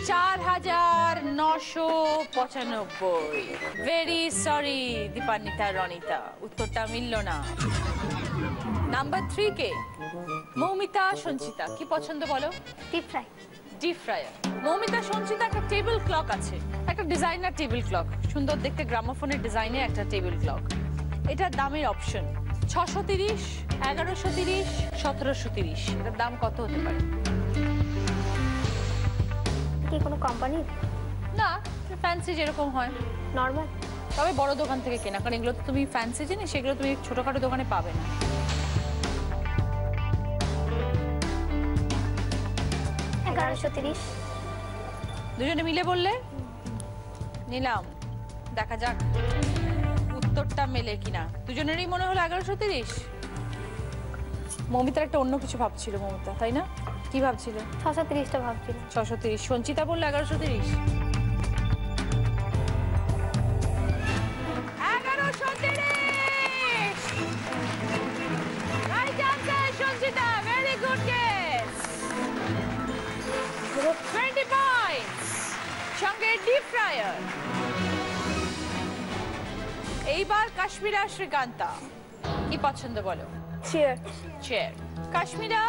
4995। ভেরি সরি দীপান্বিতা রনিতা, উত্তরটা মিলল না। নাম্বার 3 কে? মৌমিতা সঞ্চিতা, কি পছন্দ বলো? Deep fry. Deep fryer. Moumita Sanchita, একটা টেবিল ক্লক আছে, একটা ডিজাইনার টেবিল ক্লক, সুন্দর দেখতে গ্রামোফোনের ডিজাইনের একটা টেবিল ক্লক। এটার দামের অপশন 630, 1130, 1730। এটার দাম কত হতে পারে? কি কোনো কোম্পানি? না, ফ্যান্সি যেরকম হয় নরমাল। তবে বড় দোকান থেকে কেনা, কারণ এগুলো তো তুমি ফ্যান্সি জিনিস, সেগুলো তুমি ছোটখাটো দোকানে পাবে না। $1130। দুজনে মিলে বললে? নিলাম। দেখা যাক উত্তরটা মেলে কিনা। দুজনেরই মনে হলো 1130। মৌমিতার একটা অন্য কিছু ভাবছিল মৌমিতা, তাই না? কি ভাবছিল? 630টা ভাবছিল। 630। সঞ্চিতা বললো 1130। 1130। Right answer Sanchita, very good guess. 20 points, সঙ্গে ডিপ ফ্রায়ার। এইবার কাশ্মীরা শ্রীকান্তা, কি পছন্দ বলো? চেয়ার। চেয়ার। কাশ্মীরা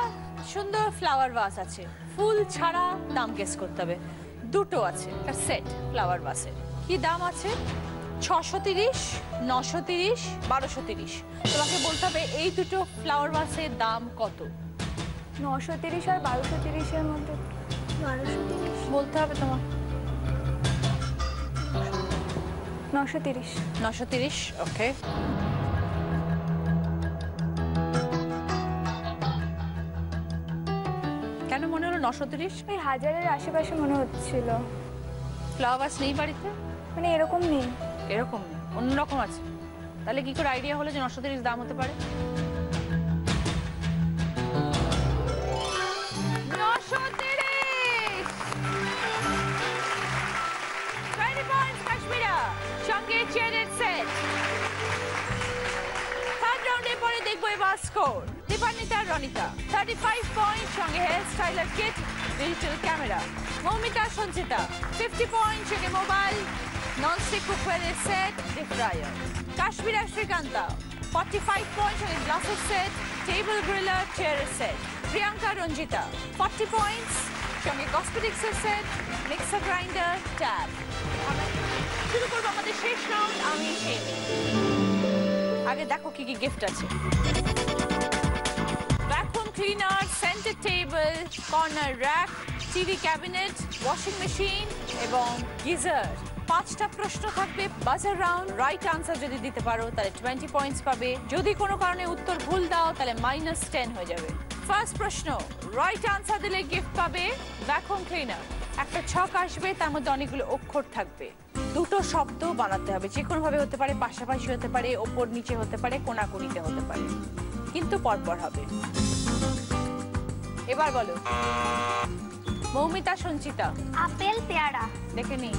সুন্দর ফ্লাওয়ার ভাস আছে, ফুল ছাড়া দাম গেস করতে হবে। দুটো আছে, একটা সেট ফ্লাওয়ার ভাসের। কি দাম আছে? 630, 930, 1230। তোমাকে বলতে হবে এই দুটো ফ্লাওয়ার ভাসের দাম কত। 930 আর 1230-এর মধ্যে 1230 বলতে হবে তোমার। 930। 930, ওকে। কেন মনে হলো 930? ওই 1000-এর আশেপাশে মনে হচ্ছিল। ফ্লাওয়ার ভাস নেই বাড়িতে? মানে এরকম নেই। এরকম নেই, অন্যরকম আছে। তাহলে কি করে আইডিয়া হলো যে 930 দাম হতে পারে? 930। 20 পয়েন্টস কাশ্মীরা, সঙ্গে চেয়ারের সেট। থার্ড রাউন্ডে পরে দেখবো এবার স্কোর। দীপান্বিতা আর রনিতা 35 পয়েন্ট, সঙ্গে hair styler kit, digital camera. Moumita Sanchita 50 point, সঙ্গে মোবাইল, ননস্টিক কুকওয়্যারের set, deep fryer. Kashmira Srikanta 45 point, সঙ্গে গ্লাসের সেট, টেবিল গ্রিলার, চেয়ারের সেট। প্রিয়াঙ্কা রঞ্জিতা 40 পয়েন্টস, সঙ্গে কসমেটিক্সের সেট, মিক্সার গ্রাইন্ডার, ট্যাব। শুরু করবো আমাদের শেষ রাউন্ড, আমি সেই। আগে দেখো কি কি গিফট আছে। Vacuum cleaner, centre table, corner rack, TV cabinet, washing machine এবং গিজার। 5টা প্রশ্ন থাকবে, বাজার রাউন্ড। রাইট আনসার যদি দিতে পারো তাহলে 20 পয়েন্টস পাবে। যদি কোনো কারণে উত্তর ভুল দাও তাহলে -10 হয়ে যাবে। ফার্স্ট প্রশ্ন, রাইট আনসার দিলে গিফট পাবে ভ্যাকুয়াম ক্লিনার। একটা ছক আসবে, তার মধ্যে অনেকগুলো অক্ষর থাকবে। দুটো শব্দ বানাতে হবে, যে কোনো ভাবে হতে পারে, পাশাপাশি হতে পারে, ওপর নিচে হতে পারে, কোনাকুনিতে হতে পারে, কিন্তু পরপর হবে। এবার বলো। মৌমিতা সঞ্চিতা। আপেল, পেয়ারা। দেখে নি।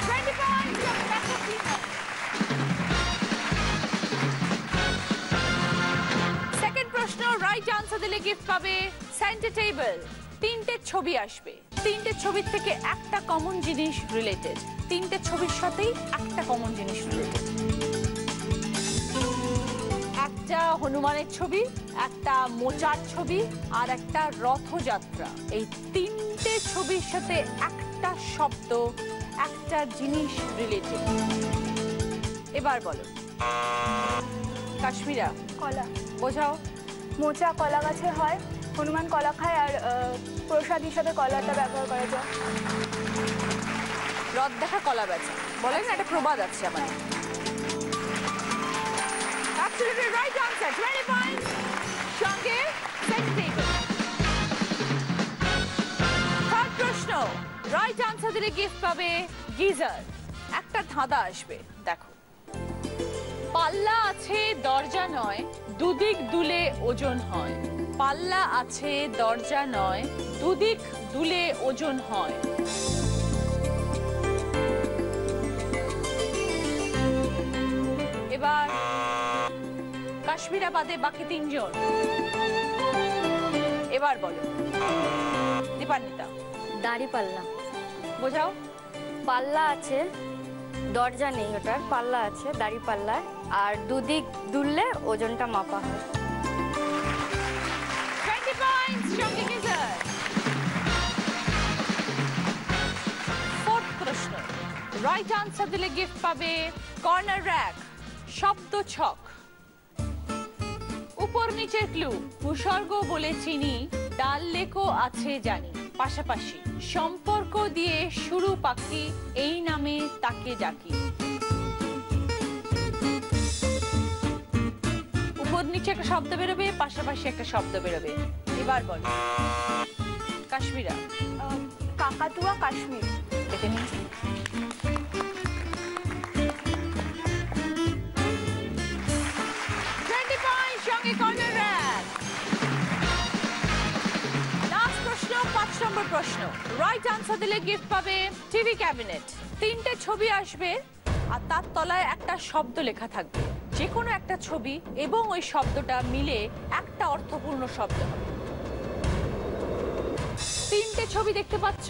20 পয়েন্টস, ভ্যাকুয়াম ক্লিনার। সেকেন্ড প্রশ্ন, রাইট আনসার দিলে গিফট পাবে সেন্টার টেবিল। 3টে ছবি আসবে, 3টে ছবির থেকে একটা কমন জিনিস রিলেটেড। 3টে ছবির সাথেই একটা কমন জিনিস রিলেটেড। একটা হনুমানের ছবি, একটা মোচার ছবি, আর একটা রথযাত্রা। এই 3টে ছবির সাথে একটা শব্দ, একটা জিনিস রিলেটেড। এবার বলো। কাশ্মীরা। কলা। বোঝাও। মোচা কলা গাছে হয়, হনুমান কলা খায়, আর প্রসাদ হিসাবে কলাটা ব্যবহার করা যায়। রথ দেখা কলা বেচা, বলেন না, একটা প্রবাদ আছে আমার। Absolutely right answer, 20 points. সঙ্গে সেট টেবিল। থার্ড প্রশ্ন, রাইট আনসার দিলে গিফট পাবে গিজার। একটা ধাঁধা আসবে, দেখো। পাল্লা আছে দরজা নয়, দুদিক দুলে ওজন হয়। পাল্লা আছে দরজা নয়, দুদিক দুলে ওজন হয়। এবার কাশ্মীরা বাদে বাকি 3 জন। এবার বলো। দীপান্বিতা। দাড়ি পাল্লা। বোঝাও। পাল্লা আছে, দরজা নেই ওটার, পাল্লা আছে, দাড়ি পাল্লা, আর দুদিক দুললে ওজনটা মাপা হয়। 20 পয়েন্টস, সঙ্গে গিজার। ফোর্থ প্রশ্ন, রাইট আনসার দিলে গিফট পাবে কর্নার র্যাক, শব্দ ছক। উপর নিচের ক্লু, ভূস্বর্গ বলে চিনি, ডাল লেখো আছে জানি, পাশাপাশি সম্পর্ক দিয়ে শুরু পাখি, এই নামে তাকে ডাকি। উপর নিচে একটা শব্দ বেরোবে, পাশাপাশি একটা শব্দ বেরোবে। এবার বলো। কাশ্মীরা। কাকাতুয়া, কাশ্মীর। দেখে নিন। প্রশ্ন, রাইট আনসার দিলে গিফট পাবে টিভি ক্যাবিনেট। 3টে ছবি আসবে আর তার তলায় একটা শব্দ লেখা থাকবে, যে কোনো একটা ছবি এবং ওই শব্দটা মিলে একটা অর্থপূর্ণ শব্দ হবে। 3টে ছবি দেখতে পাচ্ছ,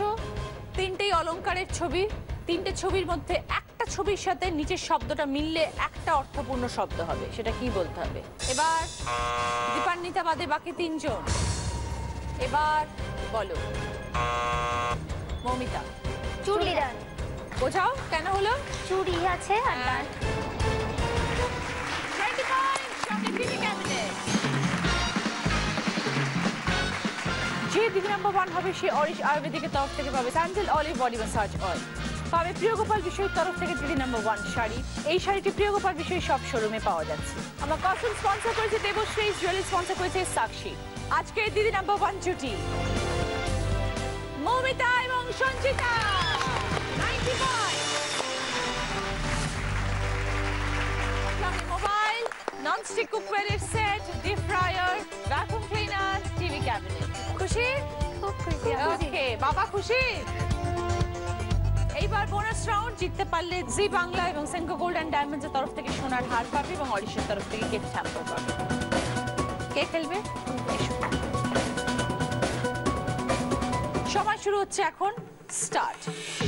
3টেই অলংকারের ছবি। 3টে ছবির মধ্যে একটা ছবির সাথে নিচের শব্দটা মিললে একটা অর্থপূর্ণ শব্দ হবে, সেটা কি বলতে হবে? এবার দীপান্বিতা বাদে বাকি 3 জন, এবার বলো। মৌমিতা। চুড়িদার। বোঝাও কেন হলো? চুড়ি আছে আর ডান। 20 পয়েন্ট, সঙ্গে টিভি ক্যাবিনেট। যে দিদি নাম্বার 1 হবে সে অরিশ আয়ুর্বেদিকের তরফ থেকে পাবে sandal olive body massage oil, পাবে প্রিয়গোপাল বিষয়ের তরফ থেকে দিদি নাম্বার 1 শাড়ি। এই শাড়িটি প্রিয়গোপাল বিষয় সব শোরুমে পাওয়া যাচ্ছে। আমার কসম স্পন্সর করেছে দেবশ্রী, জুয়েলারি স্পন্সর করেছে সাক্ষী। আজকে দিদি নাম্বার 1 জুটি মৌমিতা এবং সঞ্চিতা। 90 পয়েন্ট। সঙ্গে মোবাইল, ননস্টিক কুকওয়্যারের set, deep fryer, vacuum cleaner, TV cabinet. খুশি? খুব খুশি। ওকে, বাবা খুশি? এইবার বোনাস রাউন্ড জিততে পারলে জি বাংলা এবং সেনকো গোল্ড অ্যান্ড ডায়মন্ডস এর তরফ থেকে সোনার হার পাবে এবং অরিশের তরফ থেকে গিফট হ্যাম্পার পাবে। কে খেলবে? এসো। সময় শুরু হচ্ছে এখন, স্টার্ট।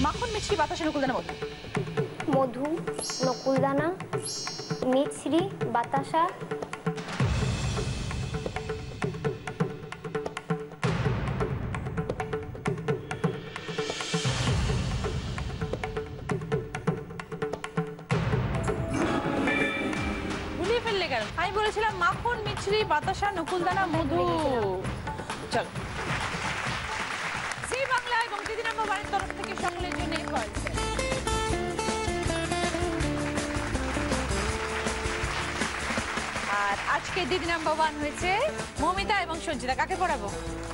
মাখন, মিছরি, বাতাসা, নকুলদানা, মধু। মধু, নকুলদানা, মিছরি, বাতাসা, ভুলিয়ে ফেললে কেন? আমি বলেছিলাম মাখন, মিছরি, বাতাসা, নকুলদানা, মধু। চলো, জি বাংলা এবং দিদি নাম্বার 1 এর তরফ থেকে সকলের জন্য এই কয়েছে। আর আজকে দিদি নাম্বার 1 হয়েছে মৌমিতা এবং সঞ্চিতা। কাকে পড়াবো?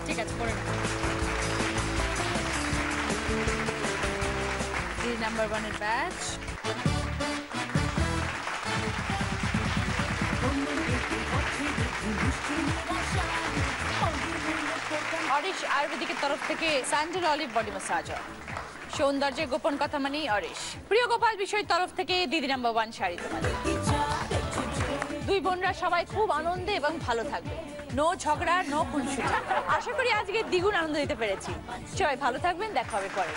ঠিক আছে, পড়ে নাও। দিদি নাম্বার 1 এর ব্যাচ। অরিশ আয়ুর্বেদিকের তরফ থেকে স্যান্ডেল অলিভ বডি ম্যাসাজার। সৌন্দর্যের গোপন কথা মানেই অরিশ। প্রিয় গোপাল বিষয়ের তরফ থেকে দিদি নাম্বার 1 শাড়ি তোমাদের। দুই বোনরা সবাই খুব আনন্দে এবং ভালো থাকবে, নো ঝগড়া, নো খুনসুটি। আশা করি আজকে দ্বিগুণ আনন্দ দিতে পেরেছি। সবাই ভালো থাকবেন, দেখা হবে পরে।